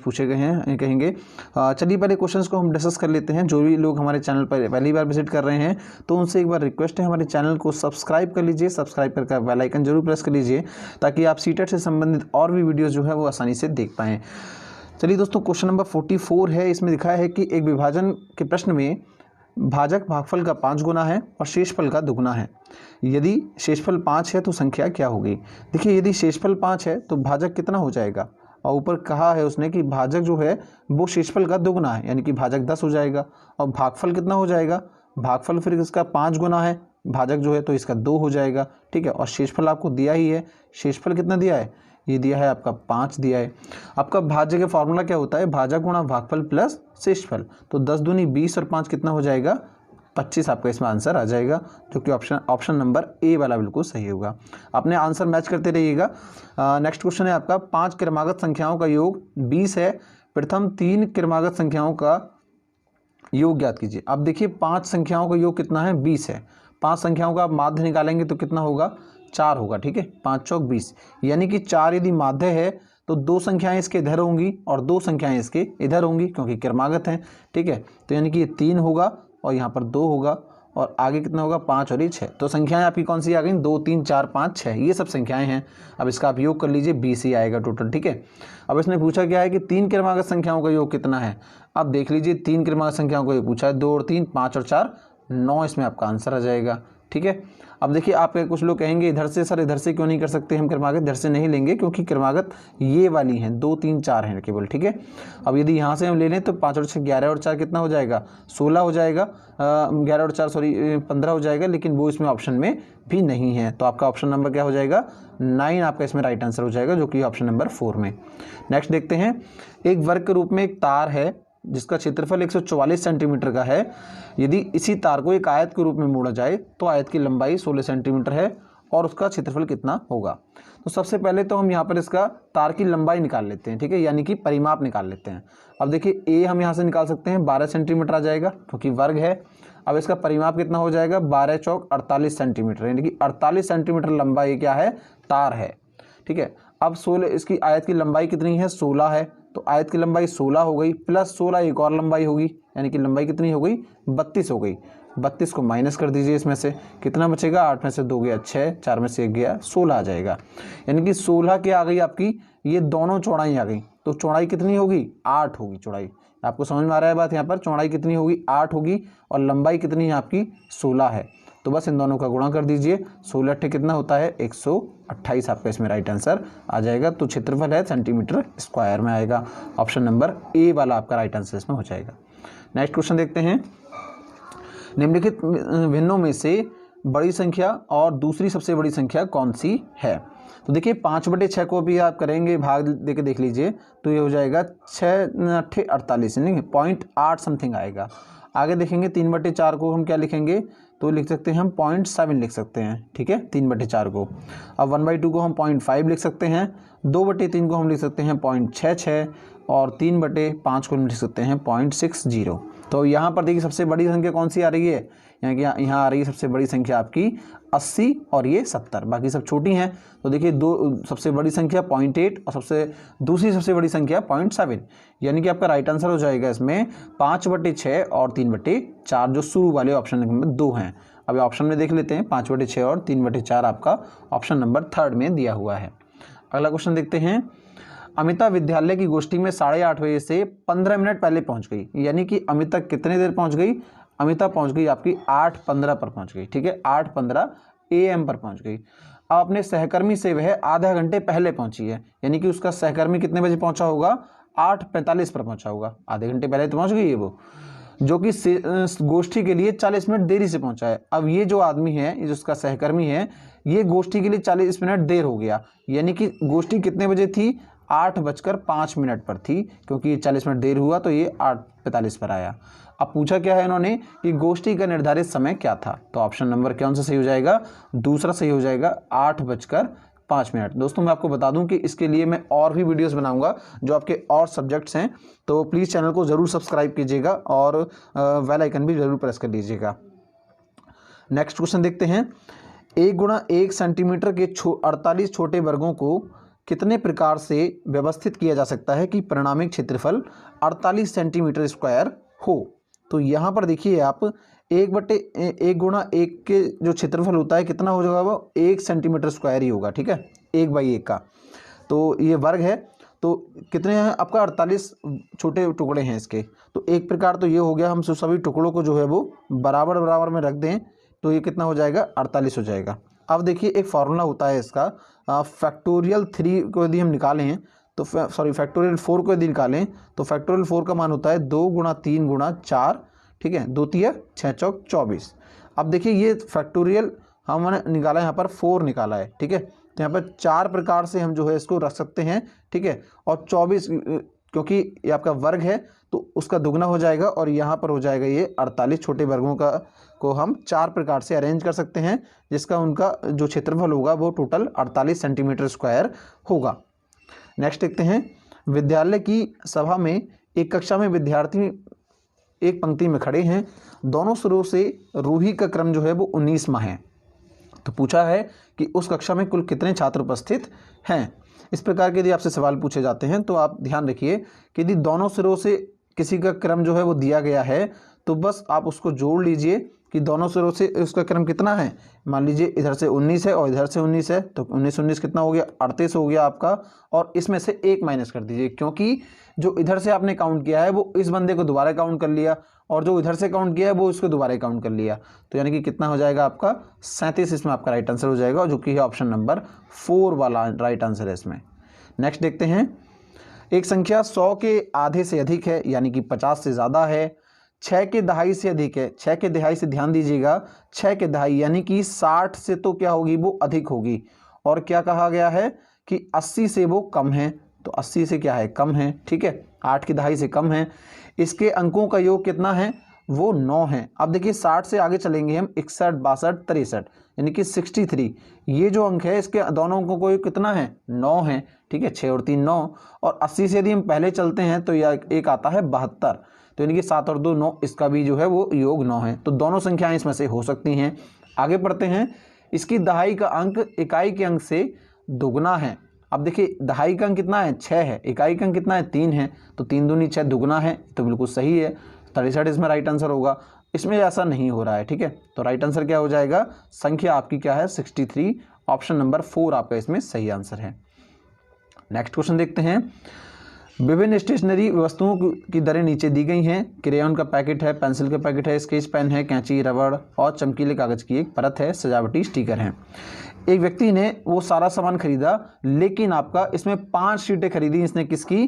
पूछे गए हैं कहेंगे। चलिए पहले क्वेश्चंस को हम डिस्कस कर लेते हैं। जो भी लोग हमारे चैनल पर पहली बार विजिट कर रहे हैं तो उनसे एक बार रिक्वेस्ट है, हमारे चैनल को सब्सक्राइब कर लीजिए, सब्सक्राइब करके बेल आइकन जरूर प्रेस कर लीजिए ताकि आप सीटेट से संबंधित और भी वीडियोज़ जो है वो आसानी से देख पाएँ। चलिए दोस्तों, क्वेश्चन नंबर 44 है। इसमें लिखा है कि एक विभाजन के प्रश्न में भाजक भागफल का 5 गुना है और शेषफल का दुगुना है। यदि शेषफल 5 है तो संख्या क्या होगी। देखिए, यदि शेषफल 5 है तो भाजक कितना हो जाएगा, और ऊपर कहा है उसने कि भाजक जो है वो शेषफल का दुगुना है, यानी कि भाजक 10 हो जाएगा। और भागफल कितना हो जाएगा, भागफल फिर इसका 5 गुना है, भाजक जो है तो इसका 2 हो जाएगा। ठीक है, और शेषफल आपको दिया ही है। शेषफल कितना दिया है, ये दिया है आपका 5 दिया है। आपका भाज्य का फॉर्मूला क्या होता है, भाजक गुणा भागफल प्लस शेषफल। तो 10 दूनी 20 और 5 कितना हो जाएगा, 25 आपका इसमें आंसर आ जाएगा, जो कि ऑप्शन नंबर ए वाला बिल्कुल सही होगा। अपने आंसर मैच करते रहिएगा। नेक्स्ट क्वेश्चन है आपका, 5 क्रमागत संख्याओं का योग 20 है, प्रथम 3 क्रमागत संख्याओं का योग ज्ञात कीजिए। अब देखिए, 5 संख्याओं का योग कितना है, 20 है। 5 संख्याओं का आप माध्य निकालेंगे तो कितना होगा, 4 होगा। ठीक है, 5 चौक 20, यानी कि 4 यदि माध्य है तो 2 संख्याएं इसके इधर होंगी और 2 संख्याएं इसके इधर होंगी क्योंकि क्रमागत हैं। ठीक है, तो यानी कि ये 3 होगा और यहाँ पर 2 होगा और आगे कितना होगा, 5 और ये 6। तो संख्याएं आपकी कौन सी आ गई, 2 3 4 5 6, ये सब संख्याएं हैं। अब इसका आप योग कर लीजिए, 20 ही आएगा टोटल। ठीक है, अब इसने पूछा क्या है कि 3 क्रमागत संख्याओं का योग कितना है। अब देख लीजिए, 3 क्रमागत संख्याओं का योग पूछा है, 2 और 3 5 और 4 9, इसमें आपका आंसर आ जाएगा। ठीक है, अब देखिए, आपके कुछ लोग कहेंगे इधर से सर इधर से क्यों नहीं कर सकते हम क्रमागत, इधर से नहीं लेंगे क्योंकि क्रमागत ये वाली हैं, 2 3 4 हैं केवल। ठीक है, अब यदि यहाँ से हम ले लें तो 5 और 6 11 और 4 कितना हो जाएगा, 16 हो जाएगा। 11 और 4 15 हो जाएगा, लेकिन वो इसमें ऑप्शन में भी नहीं है। तो आपका ऑप्शन नंबर क्या हो जाएगा, 9 आपका इसमें राइट आंसर हो जाएगा, जो कि ऑप्शन नंबर 4 में। नेक्स्ट देखते हैं, एक वर्ग के रूप में एक तार है जिसका क्षेत्रफल 144 सेंटीमीटर का है। यदि इसी तार को एक आयत के रूप में मोड़ा जाए तो आयत की लंबाई 16 सेंटीमीटर है और उसका क्षेत्रफल कितना होगा। तो सबसे पहले तो हम यहाँ पर इसका तार की लंबाई निकाल लेते हैं। ठीक है, यानी कि परिमाप निकाल लेते हैं। अब देखिए, ए हम यहाँ से निकाल सकते हैं, 12 सेंटीमीटर आ जाएगा क्योंकि वर्ग है। अब इसका परिमाप कितना हो जाएगा, 12 चौक 48 सेंटीमीटर, यानी कि 48 सेंटीमीटर लंबाई क्या है, तार है। ठीक है, अब 16, इसकी आयत की लंबाई कितनी है, 16 है, तो आयत की लंबाई 16 हो गई, प्लस 16 एक और लंबाई होगी, यानी कि लंबाई कितनी हो गई, 32 हो गई। 32 को माइनस कर दीजिए, इसमें से कितना बचेगा, 8 में से 2 गया 6, 4 में से 1 गया 16 आ जाएगा। यानी कि 16 क्या आ गई आपकी, ये दोनों चौड़ाई आ गई। तो चौड़ाई कितनी होगी, 8 होगी चौड़ाई। आपको समझ में आ रहा है बात, यहाँ पर चौड़ाई कितनी होगी, 8 होगी और लंबाई कितनी है आपकी, 16 है। तो बस इन दोनों का गुणा कर दीजिए, 16 अट्ठे कितना होता है, 128 आपका इसमें राइट आंसर आ जाएगा। तो क्षेत्रफल है सेंटीमीटर स्क्वायर में आएगा। ऑप्शन नंबर ए वाला आपका राइट आंसर इसमें हो जाएगा। नेक्स्ट क्वेश्चन देखते हैं, निम्नलिखित भिन्नों में से बड़ी संख्या और दूसरी सबसे बड़ी संख्या कौन सी है। तो देखिए, 5/6 को भी आप करेंगे भाग देके देख लीजिए, तो ये हो जाएगा 6 अट्ठे 48, यानी 0.8 समथिंग आएगा। आगे देखेंगे 3/4 को हम क्या लिखेंगे, तो लिख सकते हैं हम 0.7 लिख सकते हैं। ठीक है, 3/4 को। अब 1/2 को हम 0.5 लिख सकते हैं, 2/3 को हम लिख सकते हैं 0.66 और 3/5 को हम लिख सकते हैं 0.60। तो यहाँ पर देखिए, सबसे बड़ी संख्या कौन सी आ रही है, यानी कि यहाँ आ रही है सबसे बड़ी संख्या आपकी 80 और ये 70, बाकी सब छोटी हैं। तो देखिए, दो सबसे बड़ी संख्या 0.8 और दूसरी सबसे बड़ी संख्या 0.7, यानी कि आपका राइट आंसर हो जाएगा इसमें 5/6 और 3/4, जो शुरू वाले ऑप्शन नंबर 2 हैं। अब ऑप्शन में देख लेते हैं, 5/6 और 3/4 आपका ऑप्शन नंबर 3 में दिया हुआ है। अगला क्वेश्चन देखते हैं, अमिता विद्यालय की गोष्ठी में 8:30 बजे से 15 मिनट पहले पहुंच गई, यानी कि अमिता कितने देर पहुंच गई, अमिता पहुंच गई आपकी 8:15 पर पहुंच गई। ठीक है, 8:15 AM पर पहुंच गई। अब अपने सहकर्मी से वह आधा घंटे पहले पहुंची है, यानी कि उसका सहकर्मी कितने बजे पहुंचा होगा, 8:45 पर पहुंचा होगा, आधे घंटे पहले तो पहुंच गई है वो, जो कि गोष्ठी के लिए 40 मिनट देरी से पहुंचा है। अब ये जो आदमी है, ये जो उसका सहकर्मी है, ये गोष्ठी के लिए 40 मिनट देर हो गया, यानी कि गोष्ठी कितने बजे थी, 8:05 पर थी, क्योंकि 40 मिनट देर हुआ तो ये 8:45 पर आया। अब पूछा क्या है इन्होंने कि गोष्ठी का निर्धारित समय क्या था, तो ऑप्शन नंबर कौन सा सही हो जाएगा, दूसरा सही हो जाएगा, 8:05। दोस्तों, मैं आपको बता दूं कि इसके लिए मैं और भी वीडियोस बनाऊंगा जो आपके और सब्जेक्ट्स हैं, तो प्लीज़ चैनल को ज़रूर सब्सक्राइब कीजिएगा और बेल आइकन भी ज़रूर प्रेस कर लीजिएगा। नेक्स्ट क्वेश्चन देखते हैं, 1 × 1 सेंटीमीटर के 48 छोटे वर्गों को कितने प्रकार से व्यवस्थित किया जा सकता है कि परिणामी क्षेत्रफल 48 सेंटीमीटर स्क्वायर हो। तो यहाँ पर देखिए आप 1/1 गुणा 1 के जो क्षेत्रफल होता है कितना हो जाएगा, वो 1 सेंटीमीटर स्क्वायर ही होगा, ठीक है, 1/1 का। तो ये वर्ग है, तो कितने हैं आपका 48 छोटे टुकड़े हैं इसके। तो एक प्रकार तो ये हो गया, हम सभी टुकड़ों को जो है वो बराबर बराबर में रख दें तो ये कितना हो जाएगा, 48 हो जाएगा। अब देखिए एक फार्मूला होता है इसका, फैक्टोरियल 3 को यदि हम निकालें तो फैक्टोरियल 4 को यदि निकालें तो फैक्टोरियल 4 का मान होता है 2 गुणा 3 गुणा 4, ठीक है, 2 तिया 6 चौक 24। अब देखिए ये फैक्टोरियल हमने निकाला है, यहाँ पर 4 निकाला है, ठीक है, तो यहाँ पर 4 प्रकार से हम जो है इसको रख सकते हैं, ठीक है, और 24 क्योंकि ये आपका वर्ग है तो उसका दुगना हो जाएगा और यहाँ पर हो जाएगा ये 48 छोटे वर्गों का को हम 4 प्रकार से अरेंज कर सकते हैं, जिसका उनका जो क्षेत्रफल होगा वो टोटल 48 सेंटीमीटर स्क्वायर होगा। नेक्स्ट देखते हैं, विद्यालय की सभा में एक कक्षा में विद्यार्थी एक पंक्ति में खड़े हैं, दोनों सिरों से रूही का क्रम जो है वो 19वां है। तो पूछा है कि उस कक्षा में कुल कितने छात्र उपस्थित हैं। इस प्रकार के यदि आपसे सवाल पूछे जाते हैं तो आप ध्यान रखिए कि यदि दोनों सिरों से किसी का क्रम जो है वो दिया गया है तो बस आप उसको जोड़ लीजिए कि दोनों सिरों से उसका क्रम कितना है। मान लीजिए इधर से 19 है और इधर से 19 है, तो 19 कितना हो गया, 38 हो गया आपका, और इसमें से 1 माइनस कर दीजिए क्योंकि जो इधर से आपने काउंट किया है वो इस बंदे को दोबारा काउंट कर लिया और जो इधर से काउंट किया है वो इसको दोबारा काउंट कर लिया, तो यानी कि कितना हो जाएगा आपका 37। इसमें आपका राइट आंसर हो जाएगा, जो कि है ऑप्शन नंबर 4 वाला राइट आंसर है इसमें। नेक्स्ट देखते हैं, एक संख्या 100 के आधे से अधिक है यानी कि 50 से ज़्यादा है, 6 के दहाई से अधिक है। 6 के दहाई से ध्यान दीजिएगा, 6 के दहाई यानी कि 60 से तो क्या होगी, वो अधिक होगी, और क्या कहा गया है कि 80 से वो कम है, तो 80 से क्या है, कम है, ठीक है, 8 की दहाई से कम है। इसके अंकों का योग कितना है, वो 9 है। अब देखिए 60 से आगे चलेंगे हम, 61, 62, 63 यानी कि 63, ये जो अंक है इसके दोनों अंकों को योग कितना है, 9 है, ठीक है, 6 और 3 9, और 80 से यदि हम पहले चलते हैं तो यह एक आता है 72, तो यानी कि 7 और 2 9, इसका भी जो है वो योग 9 है। तो दोनों संख्याएं इसमें से हो सकती हैं। आगे बढ़ते हैं, इसकी दहाई का अंक इकाई के अंक से दुगना है। अब देखिए दहाई का अंक कितना है, 6 है, इकाई का अंक कितना है, 3 है, तो 3 दूनी 6 दुगना है, तो बिल्कुल सही है, 63 इसमें राइट आंसर होगा। इसमें ऐसा नहीं हो रहा है, ठीक है, तो राइट आंसर क्या हो जाएगा, संख्या आपकी क्या है, 63, ऑप्शन नंबर 4 आपका इसमें सही आंसर है। नेक्स्ट क्वेश्चन देखते हैं, विभिन्न स्टेशनरी वस्तुओं की दरें नीचे दी गई हैं। क्रेयॉन का पैकेट है, पेंसिल का पैकेट है, स्केच पेन है, कैंची, रबड़ और चमकीले कागज की एक परत है, सजावटी स्टिकर हैं। एक व्यक्ति ने वो सारा सामान खरीदा, लेकिन आपका इसमें 5 शीटें खरीदी इसने, किसकी,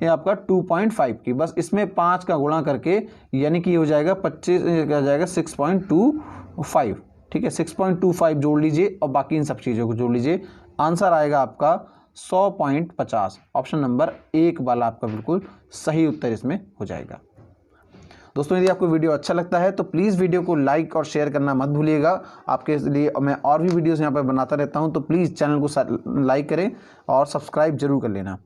ये आपका 2.5 की, बस इसमें 5 का गुणा करके यानी कि हो जाएगा 25, क्या जाएगा 6.25, ठीक है, 6.25 जोड़ लीजिए और बाकी इन सब चीज़ों को जोड़ लीजिए, आंसर आएगा आपका 100.50, ऑप्शन नंबर 1 वाला आपका बिल्कुल सही उत्तर इसमें हो जाएगा। दोस्तों यदि आपको वीडियो अच्छा लगता है तो प्लीज़ वीडियो को लाइक और शेयर करना मत भूलिएगा। आपके लिए मैं और भी वीडियोस यहाँ पर बनाता रहता हूँ, तो प्लीज़ चैनल को लाइक करें और सब्सक्राइब जरूर कर लेना।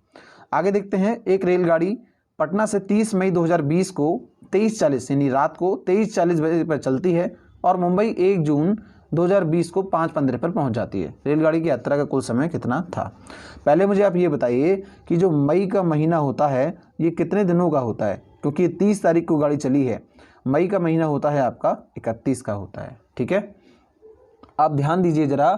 आगे देखते हैं, एक रेलगाड़ी पटना से 30 मई 2020 को 23:40 यानी रात को 23:40 बजे पर चलती है और मुंबई 1 जून 2020 को 5:15 पर पहुंच जाती है। रेलगाड़ी की यात्रा का कुल समय कितना था। पहले मुझे आप ये बताइए कि जो मई का महीना होता है ये कितने दिनों का होता है, क्योंकि 30 तारीख को गाड़ी चली है, मई का महीना होता है आपका 31 का होता है, ठीक है। आप ध्यान दीजिए जरा,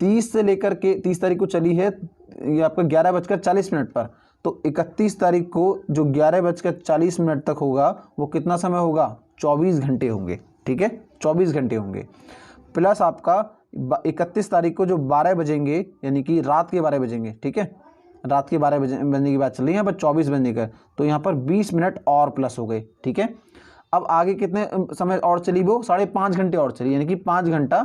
30 से लेकर के 30 तारीख को चली है ये आपका 11:40 पर, तो 31 तारीख को जो 11:40 तक होगा वो कितना समय होगा, 24 घंटे होंगे, ठीक है, 24 घंटे होंगे। प्लस आपका 31 तारीख को जो 12 बजेंगे यानी कि रात के 12 बजेंगे, ठीक है, रात के 12 बजने की बात चल रही है, यहाँ पर 24 बजने का, तो यहाँ पर 20 मिनट और प्लस हो गए, ठीक है। अब आगे कितने समय और चली वो, 5.5 घंटे और चली, यानी कि 5 घंटा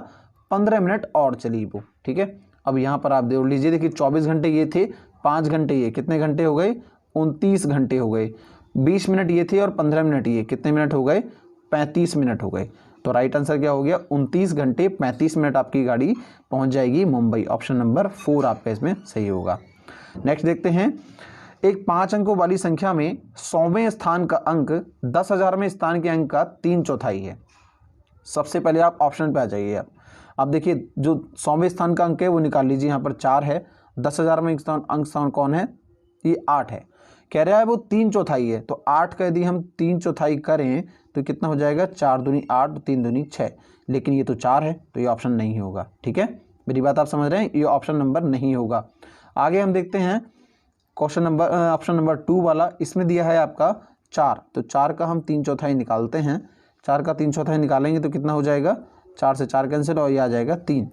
15 मिनट और चली वो, ठीक है। अब यहाँ पर आप जोड़ लीजिए, देखिए 24 घंटे ये थे, 5 घंटे ये, कितने घंटे हो गए, 29 घंटे हो गए, 20 मिनट ये थे और 15 मिनट ये, कितने मिनट हो गए, 35 मिनट हो गए। तो राइट आंसर क्या हो गया, 29 घंटे 35 मिनट आपकी गाड़ी पहुंच जाएगी मुंबई, ऑप्शन नंबर 4 आपका इसमें सही होगा। नेक्स्ट देखते हैं, एक 5 अंकों वाली संख्या में 100वें स्थान का अंक 10,000वें स्थान के अंक का 3/4 है। सबसे पहले आप ऑप्शन पे आ जाइए। आप देखिए जो 100वें स्थान का अंक है वो निकाल लीजिए, यहाँ पर 4 है, 10,000 में अंक स्थान कौन है? ये 8 है। कह रहा है वो 3/4 है, तो 8 का यदि हम 3/4 करें तो कितना हो जाएगा? 4 दूनी 8, 3 दूनी 6, लेकिन ये तो 4 है, तो ये ऑप्शन नहीं होगा। ठीक है, मेरी बात आप समझ रहे हैं? ये ऑप्शन नंबर नहीं होगा। आगे हम देखते हैं ऑप्शन नंबर 2 वाला। इसमें दिया है आपका 4, तो 4 का हम 3/4 निकालते हैं। 4 का 3/4 निकालेंगे तो कितना हो जाएगा? 4 से 4 कैंसिल और ये आ जाएगा 3।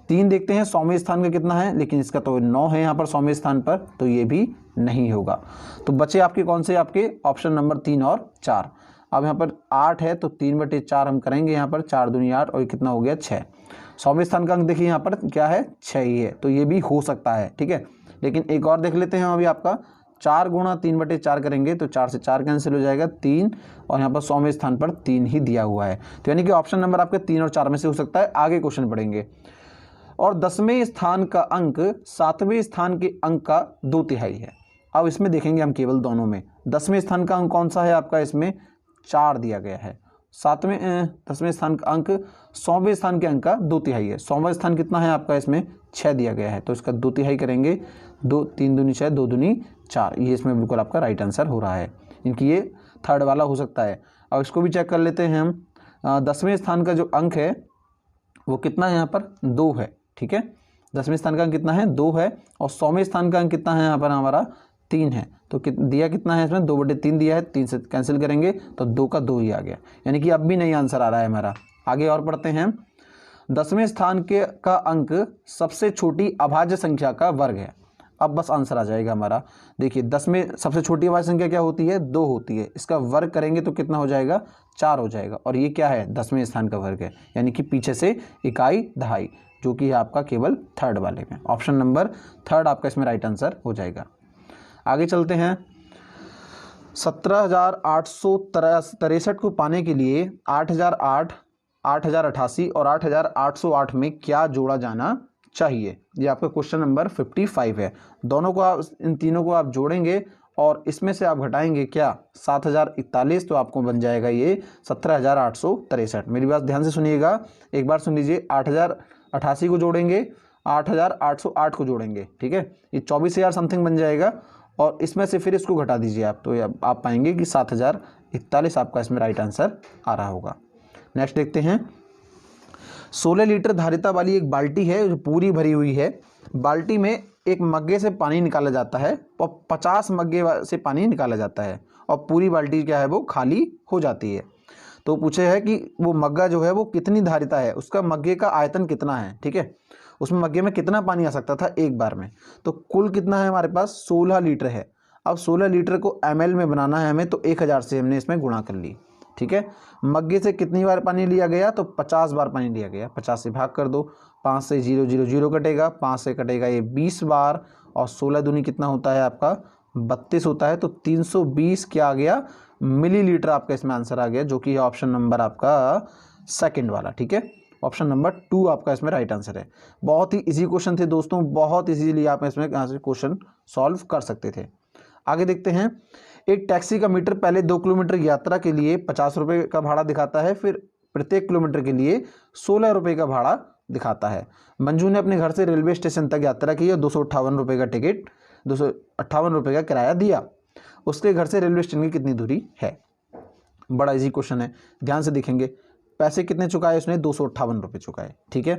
3 देखते हैं 100वें स्थान का कितना है, लेकिन इसका तो 9 है यहाँ पर 100वें स्थान पर, तो ये भी नहीं होगा। तो बचे आपके कौन से? आपके ऑप्शन नंबर 3 और 4। अब यहाँ पर 8 है तो 3/4 हम करेंगे यहाँ पर, 4 दूनी 8 और ये कितना हो गया? 6। 100वें स्थान का अंक देखिए यहाँ पर क्या है? 6 ही है, तो ये भी हो सकता है। ठीक है, लेकिन एक और देख लेते हैं अभी आपका 4 गुणा 3/4 करेंगे तो 4 से 4 कैंसिल हो जाएगा 3, और यहाँ पर 100वें स्थान पर 3 ही दिया हुआ है, तो यानी कि ऑप्शन नंबर आपके 3 और 4 में से हो सकता है। आगे क्वेश्चन पढ़ेंगे। और 10वें स्थान का अंक 7वें स्थान के अंक का 2/3 है। अब इसमें देखेंगे हम केवल दोनों में। 10वें स्थान का अंक कौन सा है आपका? इसमें 4 दिया गया है। 10वें स्थान का अंक 100वें स्थान के अंक का 2/3 है। 100वां स्थान कितना है आपका? इसमें 6 दिया गया है, तो इसका 2/3 करेंगे। 2 3 दूनी 6, 2 दूनी 4, ये इसमें बिल्कुल आपका राइट आंसर हो रहा है। इनकी ये थर्ड वाला हो सकता है। और इसको भी चेक कर लेते हैं हम। 10वें स्थान का जो अंक है वो कितना है यहाँ पर? 2 है। ठीक है, 10वें स्थान का अंक कितना है? 2 है। और 100वें स्थान का अंक कितना है यहाँ पर? हमारा 3 है। तो दिया कितना है इसमें? 2/3 दिया है, 3 से कैंसिल करेंगे तो 2 का 2 ही आ गया, यानी कि अब भी नहीं आंसर आ रहा है हमारा। आगे और पढ़ते हैं। 10वें स्थान का अंक सबसे छोटी अभाज्य संख्या का वर्ग है। अब बस आंसर आ जाएगा हमारा। देखिए 10 में सबसे छोटी अभाज्य संख्या क्या होती है? 2 होती है। इसका वर्ग करेंगे तो कितना हो जाएगा? 4 हो जाएगा। और ये क्या है? 10वें स्थान का वर्ग है, यानी कि पीछे से इकाई दहाई, जो कि है आपका केवल थर्ड वाले में। ऑप्शन नंबर 3 आपका इसमें राइट आंसर हो जाएगा। आगे चलते हैं। 17,863 को पाने के लिए 8,008, 8,088 और 8,808 में क्या जोड़ा जाना चाहिए? ये आपका क्वेश्चन नंबर 55 है। दोनों को आप, इन तीनों को आप जोड़ेंगे और इसमें से आप घटाएंगे क्या? 7,041, तो आपको बन जाएगा ये 17,863। मेरी बात ध्यान से सुनिएगा, एक बार सुन लीजिए। 8,088 को जोड़ेंगे, 8,808 को जोड़ेंगे। ठीक है, ये 24,000 समथिंग बन जाएगा, और इसमें से फिर इसको घटा दीजिए आप, तो आप पाएंगे कि 7,041 आपका इसमें राइट आंसर आ रहा होगा। नेक्स्ट देखते हैं। 16 लीटर धारिता वाली एक बाल्टी है जो पूरी भरी हुई है। बाल्टी में एक मग्गे से पानी निकाला जाता है और 50 मग्गे से पानी निकाला जाता है, और पूरी बाल्टी क्या है? वो खाली हो जाती है। तो पूछे है कि वो मग्गा जो है वो कितनी धारिता है, उसका मग्गे का आयतन कितना है। ठीक है, उसमें मग्गे में कितना पानी आ सकता था एक बार में? तो कुल कितना है हमारे पास? 16 लीटर है। अब 16 लीटर को ml में बनाना है हमें, तो 1000 से हमने इसमें गुणा कर ली। ठीक है, मग्गे से कितनी बार पानी लिया गया? तो 50 बार पानी लिया गया। 50 से भाग कर दो, 5 से 0 0 0 कटेगा, 5 से कटेगा ये 20 बार, और 16 दूनी कितना होता है आपका? 32 होता है। तो 320 क्या आ गया? मिलीलीटर आपका इसमें आंसर आ गया, जो कि ऑप्शन नंबर आपका सेकंड वाला। ठीक है, ऑप्शन नंबर 2 आपका इसमें राइट आंसर है। बहुत ही इजी क्वेश्चन थे दोस्तों, बहुत इजीली आप इसमें यहाँ से क्वेश्चन सॉल्व कर सकते थे। आगे देखते हैं। एक टैक्सी का मीटर पहले 2 किलोमीटर यात्रा के लिए 50 रुपये का भाड़ा दिखाता है, फिर प्रत्येक किलोमीटर के लिए 16 रुपये का भाड़ा दिखाता है। मंजू ने अपने घर से रेलवे स्टेशन तक यात्रा की और 258 रुपये का टिकट 258 रुपये का किराया दिया। उसके घर से रेलवे स्टेशन की कितनी दूरी है? बड़ा इजी क्वेश्चन है, ध्यान से देखेंगे। पैसे कितने चुकाए उसने? 258 रुपये चुकाए। ठीक है,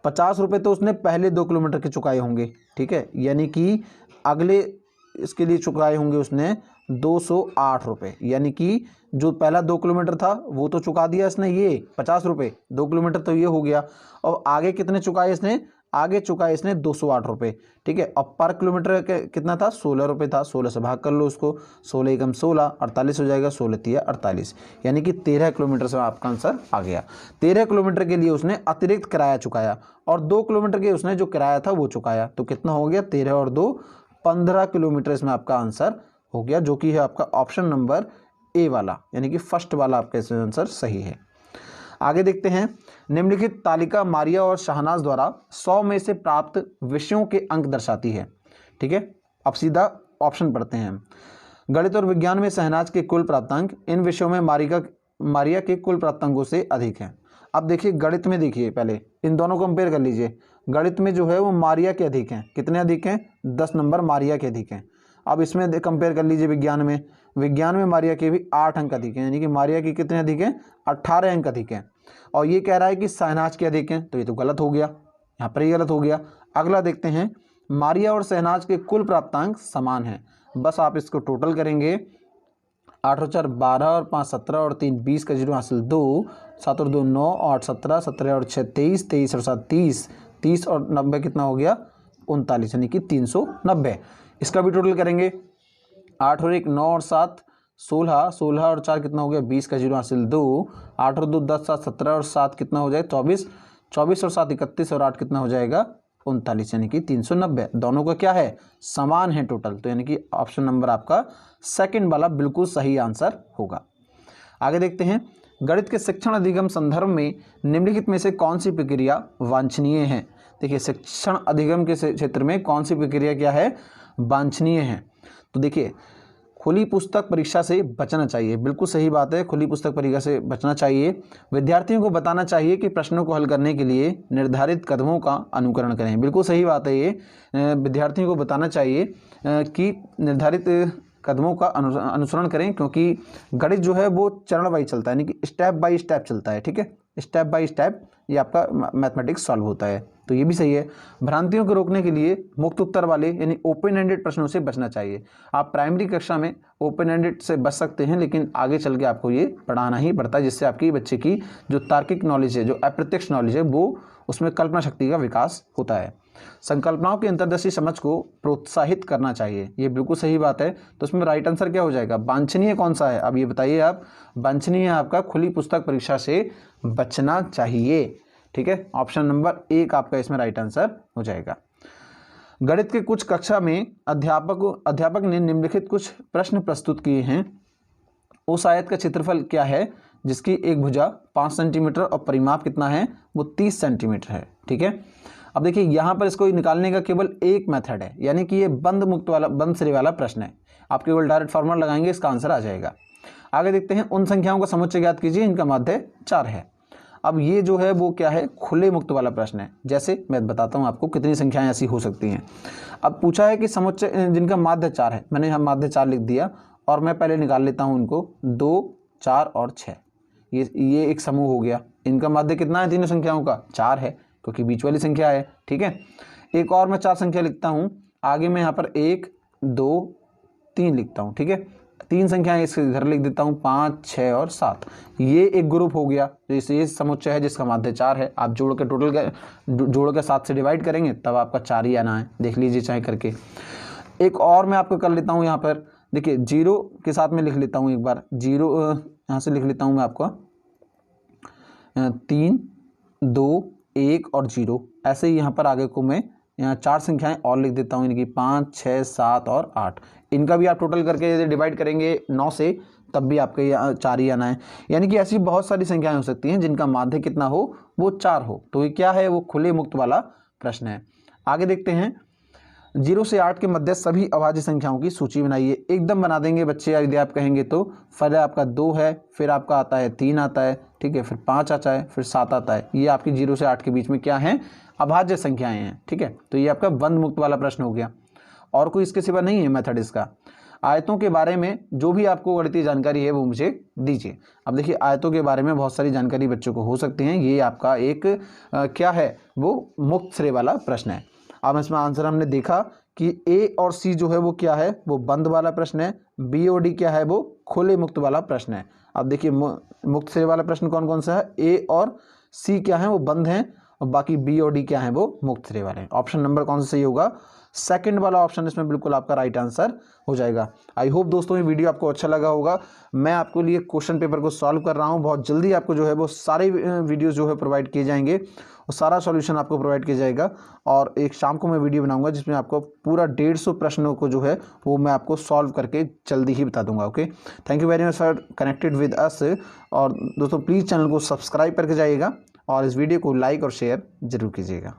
50 रुपये तो उसने पहले 2 किलोमीटर के चुकाए होंगे। ठीक है, यानी कि अगले इसके लिए चुकाए होंगे उसने 208 रुपये, यानी कि जो पहला 2 किलोमीटर था वो तो चुका दिया इसने, ये 50 रुपये, 2 किलोमीटर तो ये हो गया। और आगे कितने चुकाए इसने? आगे चुकाए इसने 208 रुपये। ठीक है, अब पर किलोमीटर कितना था? 16 रुपये था। 16 से भाग कर लो उसको, 16 एकम 16, 48 हो जाएगा, 16 तिया 48, यानी कि 13 किलोमीटर से आपका आंसर आ गया। 13 किलोमीटर के लिए उसने अतिरिक्त किराया चुकाया, और 2 किलोमीटर के उसने जो किराया था वो चुकाया, तो कितना हो गया? 13 और 2 15 किलोमीटर इसमें आपका आंसर हो गया, जो कि है आपका ऑप्शन नंबर ए वाला, यानी कि फर्स्ट वाला आपका इसमें आंसर सही है। आगे देखते हैं। निम्नलिखित तालिका मारिया और शहनाज द्वारा 100 में से प्राप्त विषयों के अंक दर्शाती है। ठीक है, अब सीधा ऑप्शन पढ़ते हैं। गणित और विज्ञान में शहनाज के कुल प्राप्तांक इन विषयों में मारिया के कुल प्राप्तांकों से अधिक हैं। अब देखिए गणित में, देखिए पहले इन दोनों को कंपेयर कर लीजिए। गणित में जो है वो मारिया के अधिक हैं। कितने अधिक हैं? 10 नंबर मारिया के अधिक हैं। अब इसमें कंपेयर कर लीजिए विज्ञान में मारिया के भी 8 अंक अधिक हैं, यानी कि मारिया के कितने अधिक हैं? 18 अंक अधिक हैं। और ये कह रहा है कि शहनाज के अधिक हैं, तो ये तो गलत हो गया, यहाँ पर ही गलत हो गया। अगला देखते हैं, मारिया और शहनाज के कुल प्राप्तांक समान हैं। बस आप इसको टोटल करेंगे, 8 और 4 12 और 5 17 और 3 20 का 0 हासिल 2, 7 और 2 9, 8 17, 17 और 6 23, 23 और 7 30, 30 और 90 कितना हो गया? 39, यानी कि 390। इसका भी टोटल करेंगे, 8 और 1 9 और 7 16, 16 और 4 कितना हो गया? 20 का 0 हासिल 2, 8 और 2 10, 7 17 और 7 कितना हो जाए? 24, 24 और 7 31 और 8 कितना हो जाएगा? 39, यानी कि 390। दोनों का क्या है? समान है टोटल, तो यानी कि ऑप्शन नंबर आपका सेकंड वाला बिल्कुल सही आंसर होगा। आगे देखते हैं, गणित के शिक्षण अधिगम संदर्भ में निम्नलिखित में से कौन सी प्रक्रिया वांछनीय है? देखिए, शिक्षण अधिगम के क्षेत्र में कौन सी प्रक्रिया क्या है? वांछनीय है। तो देखिए, खुली पुस्तक परीक्षा से बचना चाहिए, बिल्कुल सही बात है, खुली पुस्तक परीक्षा से बचना चाहिए। विद्यार्थियों को बताना चाहिए कि प्रश्नों को हल करने के लिए निर्धारित कदमों का अनुकरण करें, बिल्कुल सही बात है। ये विद्यार्थियों को बताना चाहिए कि निर्धारित कदमों का अनुसरण करें, क्योंकि गणित जो है वो चरण वाइज चलता है, यानी कि स्टेप बाय स्टेप चलता है। ठीक है, स्टेप बाय स्टेप ये आपका मैथमेटिक्स सॉल्व होता है, तो ये भी सही है। भ्रांतियों को रोकने के लिए मुक्त उत्तर वाले यानी ओपन एंडेड प्रश्नों से बचना चाहिए। आप प्राइमरी कक्षा में ओपन एंडेड से बच सकते हैं, लेकिन आगे चल के आपको ये पढ़ाना ही पड़ता है, जिससे आपकी बच्चे की जो तार्किक नॉलेज है, जो अप्रत्यक्ष नॉलेज है, वो उसमें कल्पना शक्ति का विकास होता है। संकल्पनाओं की अंतर्दृष्टि समझ को प्रोत्साहित करना चाहिए, ये बिल्कुल सही बात है। तो इसमें राइट आंसर क्या हो जाएगा? वांछनीय कौन सा है? अब ये बताइए आप। वांछनीय आपका खुली पुस्तक परीक्षा से बचना चाहिए। ठीक है, ऑप्शन नंबर 1 आपका इसमें राइट आंसर हो जाएगा। गणित के कुछ कक्षा में अध्यापक ने निम्नलिखित कुछ प्रश्न प्रस्तुत किए हैं। उस आयत का क्षेत्रफल क्या है जिसकी एक भुजा 5 सेंटीमीटर और परिमाप कितना है? वो 30 सेंटीमीटर है। ठीक है, अब देखिए यहाँ पर इसको निकालने का केवल एक मेथड है, यानी कि ये बंद सिरे वाला प्रश्न है। आप केवल डायरेक्ट फॉर्मूला लगाएंगे, इसका आंसर आ जाएगा। आगे देखते हैं, उन संख्याओं का समुच्चय ज्ञात कीजिए, इनका माध्य 4 है। अब ये जो है वो क्या है? खुले मुक्त वाला प्रश्न है। जैसे मैं बताता हूँ आपको कितनी संख्याएं ऐसी हो सकती हैं। अब पूछा है कि समुच्चय जिनका माध्य 4 है, मैंने यहाँ माध्य 4 लिख दिया और मैं पहले निकाल लेता हूँ इनको, 2 4 और 6, ये एक समूह हो गया। इनका माध्य कितना है? तीनों संख्याओं का 4 है, क्योंकि बीच वाली संख्या है। ठीक है, एक और मैं 4 संख्या लिखता हूँ, आगे मैं यहाँ पर 1 2 3 लिखता हूँ। ठीक है, 3 संख्याएं इसके इधर लिख देता हूँ, 5 6 और 7, ये एक ग्रुप हो गया। जैसे ये समुच्चय है जिसका माध्य 4 है। आप जोड़ के 7 से डिवाइड करेंगे तब आपका 4 ही आना है, देख लीजिए चाहे करके। एक और मैं आपको कर लेता हूँ यहाँ पर, देखिए 0 के साथ में लिख लेता हूँ एक बार, 0 यहाँ से लिख लेता हूँ मैं आपका 3 2 1 और 0। ऐसे ही यहाँ पर आगे को मैं यहाँ 4 संख्याएं और लिख देता हूँ, इनकी 5 6 7 और 8। इनका भी आप टोटल करके यदि डिवाइड करेंगे 9 से तब भी आपके यहाँ 4 ही आना है। यानी कि ऐसी बहुत सारी संख्याएं हो सकती हैं जिनका माध्य कितना हो? वो 4 हो। तो ये क्या है? वो खुले मुक्त वाला प्रश्न है। आगे देखते हैं, 0 से 8 के मध्य सभी अभाज्य संख्याओं की सूची बनाइए। एकदम बना देंगे बच्चे, यदि आप कहेंगे तो। पहले आपका 2 है, फिर आपका आता है 3 आता है, ठीक है, फिर 5 आता है, फिर 7 आता है। ये आपकी 0 से 8 के बीच में क्या है? अभाज्य संख्याएं हैं। ठीक है, तो ये आपका बंद मुक्त वाला प्रश्न हो गया, और कोई इसके सिवा नहीं है मेथड इसका। आयतों के बारे में जो भी आपको गणितीय जानकारी है वो मुझे दीजिए। अब देखिए, आयतों के बारे में बहुत सारी जानकारी बच्चों को हो सकती हैं। ये आपका एक क्या है? वो मुक्त श्रेय वाला प्रश्न है। अब इसमें आंसर हमने देखा कि ए और सी जो है वो क्या है? वो बंद वाला प्रश्न है। बी और डी क्या है? वो खुले मुक्त वाला प्रश्न है। अब देखिए, मुक्त श्रेय वाला प्रश्न कौन कौन सा है? ए और सी क्या है? वो बंद हैं, और बाकी बी और डी क्या है? वो मुक्त श्रेय वाले हैं। ऑप्शन नंबर कौन सा सही होगा? सेकंड वाला ऑप्शन इसमें बिल्कुल आपका राइट आंसर हो जाएगा। आई होप दोस्तों ये वीडियो आपको अच्छा लगा होगा। मैं आपके लिए क्वेश्चन पेपर को सॉल्व कर रहा हूँ। बहुत जल्दी आपको जो है वो सारे वीडियोस जो है प्रोवाइड किए जाएंगे, और सारा सॉल्यूशन आपको प्रोवाइड किया जाएगा। और एक शाम को मैं वीडियो बनाऊंगा जिसमें आपको पूरा 150 प्रश्नों को जो है वो मैं आपको सॉल्व करके जल्दी ही बता दूंगा। Okay, thank you very much for connected with us. और दोस्तों प्लीज़ चैनल को सब्सक्राइब करके जाइएगा, और इस वीडियो को लाइक और शेयर जरूर कीजिएगा।